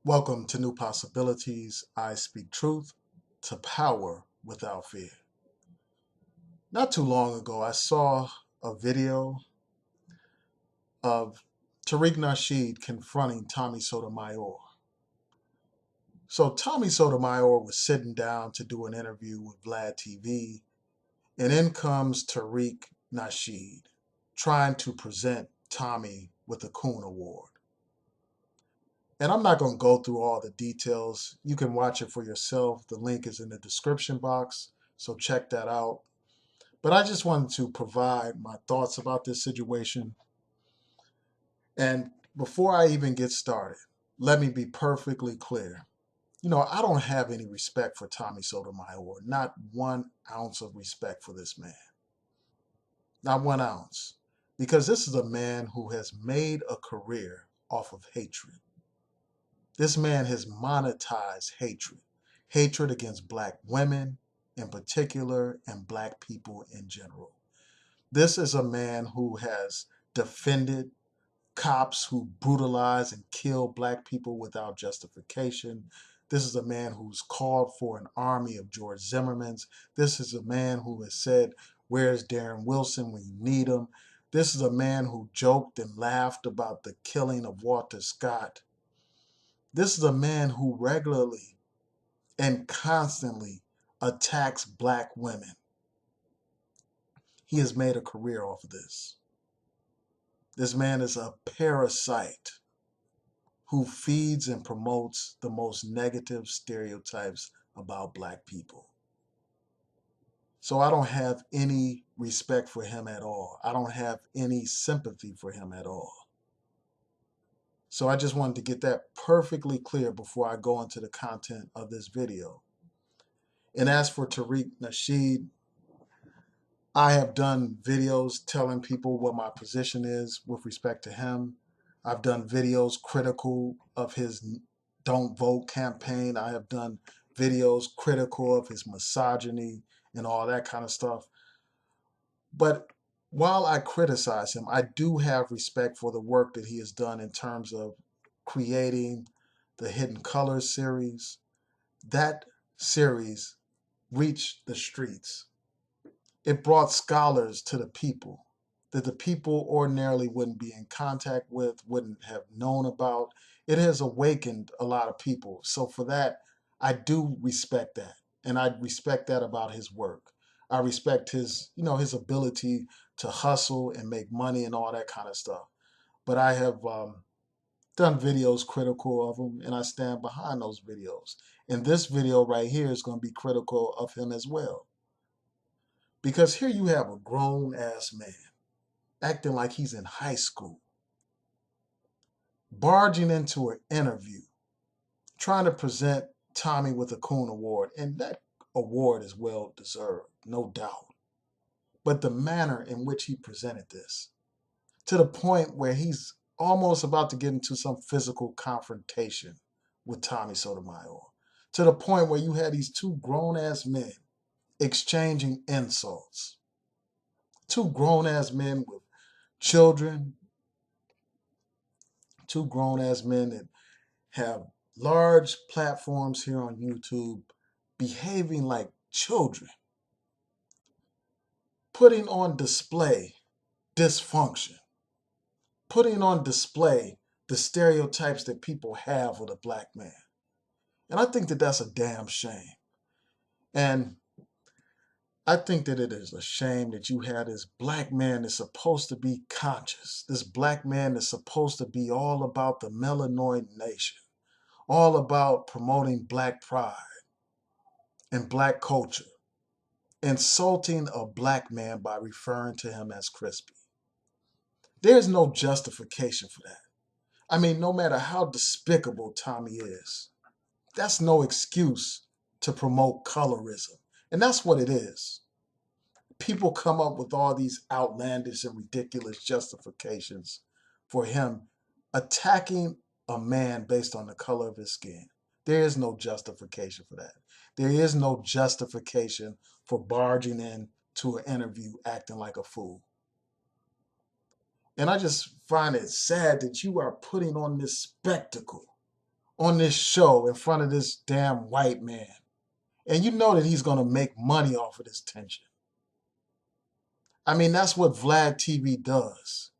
Welcome to New Possibilities. I speak truth to power without fear. Not too long ago, I saw a video of Tariq Nasheed confronting Tommy Sotomayor. So, Tommy Sotomayor was sitting down to do an interview with Vlad TV, and in comes Tariq Nasheed trying to present Tommy with the Coon Award. And I'm not going to go through all the details. You can watch it for yourself. The link is in the description box, so check that out. But I just wanted to provide my thoughts about this situation. And before I even get started, let me be perfectly clear. I don't have any respect for Tommy Sotomayor, not 1 ounce of respect for this man. Not 1 ounce. Because this is a man who has made a career off of hatred. This man has monetized hatred. Hatred against black women in particular and black people in general. This is a man who has defended cops who brutalize and kill black people without justification. This is a man who's called for an army of George Zimmermans. This is a man who has said, "Where's Darren Wilson when you need him?" This is a man who joked and laughed about the killing of Walter Scott. This is a man who regularly and constantly attacks black women. He has made a career off of this. This man is a parasite who feeds and promotes the most negative stereotypes about black people. So I don't have any respect for him at all. I don't have any sympathy for him at all. So I just wanted to get that perfectly clear before I go into the content of this video. And as for Tariq Nasheed, I have done videos telling people what my position is with respect to him. I've done videos critical of his Don't Vote campaign. I have done videos critical of his misogyny and all that kind of stuff. But while I criticize him, I do have respect for the work that he has done in terms of creating the Hidden Colors series. That series reached the streets. It brought scholars to the people that the people ordinarily wouldn't be in contact with, wouldn't have known about. It has awakened a lot of people. So for that, I do respect that. And I respect that about his work. I respect his ability to hustle and make money and all that kind of stuff. But I have done videos critical of him, and I stand behind those videos. And this video right here is going to be critical of him as well. Because here you have a grown-ass man acting like he's in high school, barging into an interview, trying to present Tommy with a Coon Award. And that award is well deserved, no doubt. But the manner in which he presented this, to the point where he's almost about to get into some physical confrontation with Tommy Sotomayor, to the point where you had these two grown-ass men exchanging insults. Two grown-ass men with children, two grown-ass men that have large platforms here on YouTube behaving like children, putting on display dysfunction, putting on display the stereotypes that people have of a black man. And I think that that's a damn shame. And I think that it is a shame that you had this black man that's supposed to be conscious, this black man that's supposed to be all about the melanoid nation, all about promoting black pride and black culture, insulting a black man by referring to him as crispy. There's no justification for that. I mean, no matter how despicable Tommy is, that's no excuse to promote colorism. And that's what it is. People come up with all these outlandish and ridiculous justifications for him attacking a man based on the color of his skin. There is no justification for that. There is no justification for barging in to an interview acting like a fool. And I just find it sad that you are putting on this spectacle on this show in front of this damn white man. And you know that he's going to make money off of this tension. I mean, that's what Vlad TV does.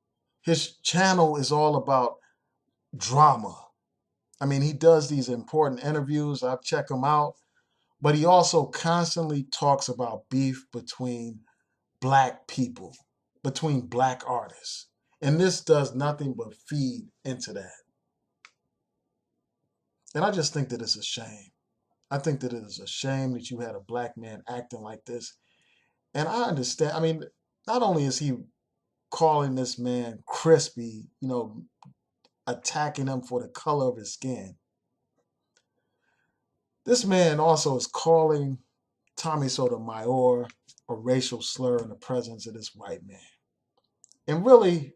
His channel is all about drama. I mean, he does these important interviews. I check him out. But he also constantly talks about beef between black people, between black artists. And this does nothing but feed into that. And I just think that it's a shame. I think that it is a shame that you had a black man acting like this. And I understand, I mean, not only is he calling this man crispy, attacking him for the color of his skin, this man also is calling Tommy Sotomayor a racial slur in the presence of this white man. And really,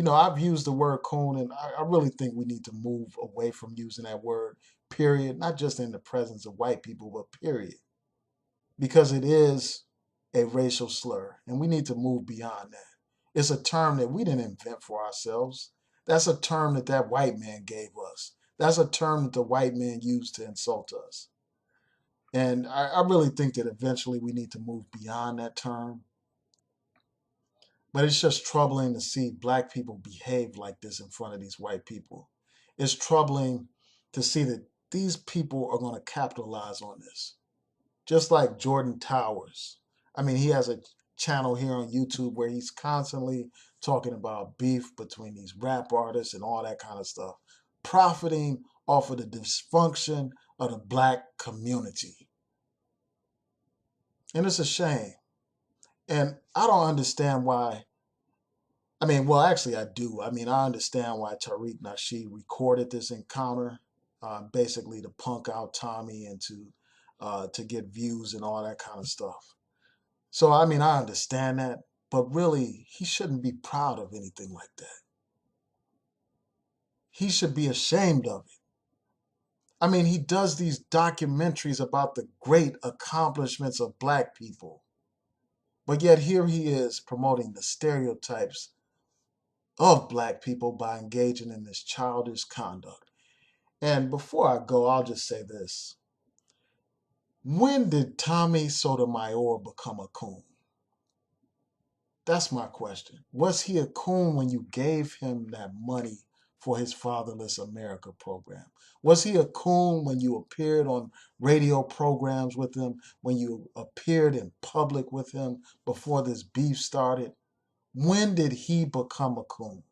I've used the word coon, and I really think we need to move away from using that word, period, not just in the presence of white people, but period. Because it is a racial slur, and we need to move beyond that. It's a term that we didn't invent for ourselves. That's a term that white man gave us. That's a term that the white man used to insult us. And I really think that eventually we need to move beyond that term. But it's just troubling to see black people behave like this in front of these white people. It's troubling to see that these people are going to capitalize on this. Just like Jordan Towers. I mean, he has a channel here on YouTube where he's constantly talking about beef between these rap artists and all that kind of stuff, profiting off of the dysfunction of the black community. And it's a shame. And I don't understand why. I mean, well, actually, I do. I mean, I understand why Tariq Nasheed recorded this encounter, basically to punk out Tommy and to get views and all that kind of stuff. So, I mean, I understand that, but really, he shouldn't be proud of anything like that. He should be ashamed of it. I mean, he does these documentaries about the great accomplishments of black people, but yet here he is promoting the stereotypes of black people by engaging in this childish conduct. And before I go, I'll just say this. When did Tommy Sotomayor become a coon? That's my question. Was he a coon when you gave him that money for his Fatherless America program? Was he a coon when you appeared on radio programs with him, when you appeared in public with him before this beef started? When did he become a coon?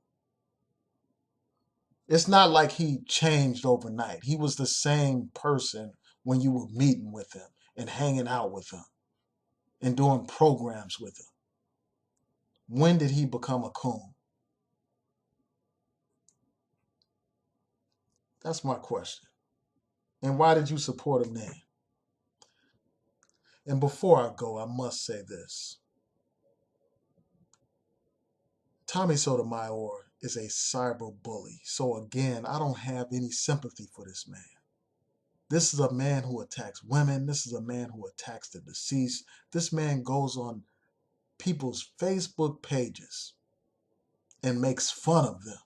It's not like he changed overnight. He was the same person when you were meeting with him and hanging out with him and doing programs with him. When did he become a coon? That's my question. And why did you support him then? And before I go, I must say this. Tommy Sotomayor is a cyber bully. So again, I don't have any sympathy for this man. This is a man who attacks women. This is a man who attacks the deceased. This man goes on people's Facebook pages and makes fun of them.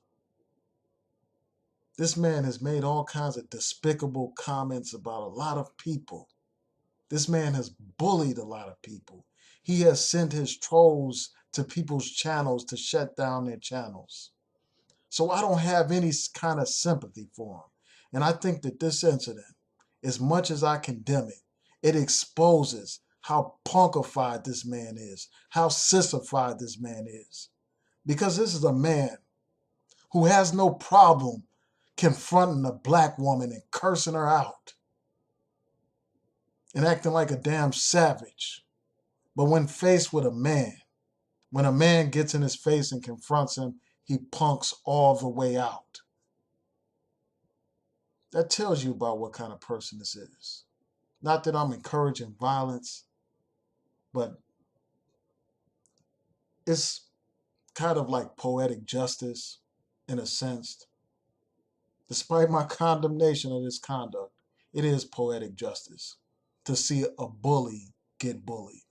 This man has made all kinds of despicable comments about a lot of people. This man has bullied a lot of people. He has sent his trolls to people's channels to shut down their channels. So I don't have any kind of sympathy for him. And I think that this incident, as much as I condemn it, it exposes how punkified this man is, how sissified this man is. Because this is a man who has no problem confronting a black woman and cursing her out and acting like a damn savage. But when faced with a man, when a man gets in his face and confronts him, he punks all the way out. That tells you about what kind of person this is. Not that I'm encouraging violence, but it's kind of like poetic justice in a sense. Despite my condemnation of this conduct, it is poetic justice to see a bully get bullied.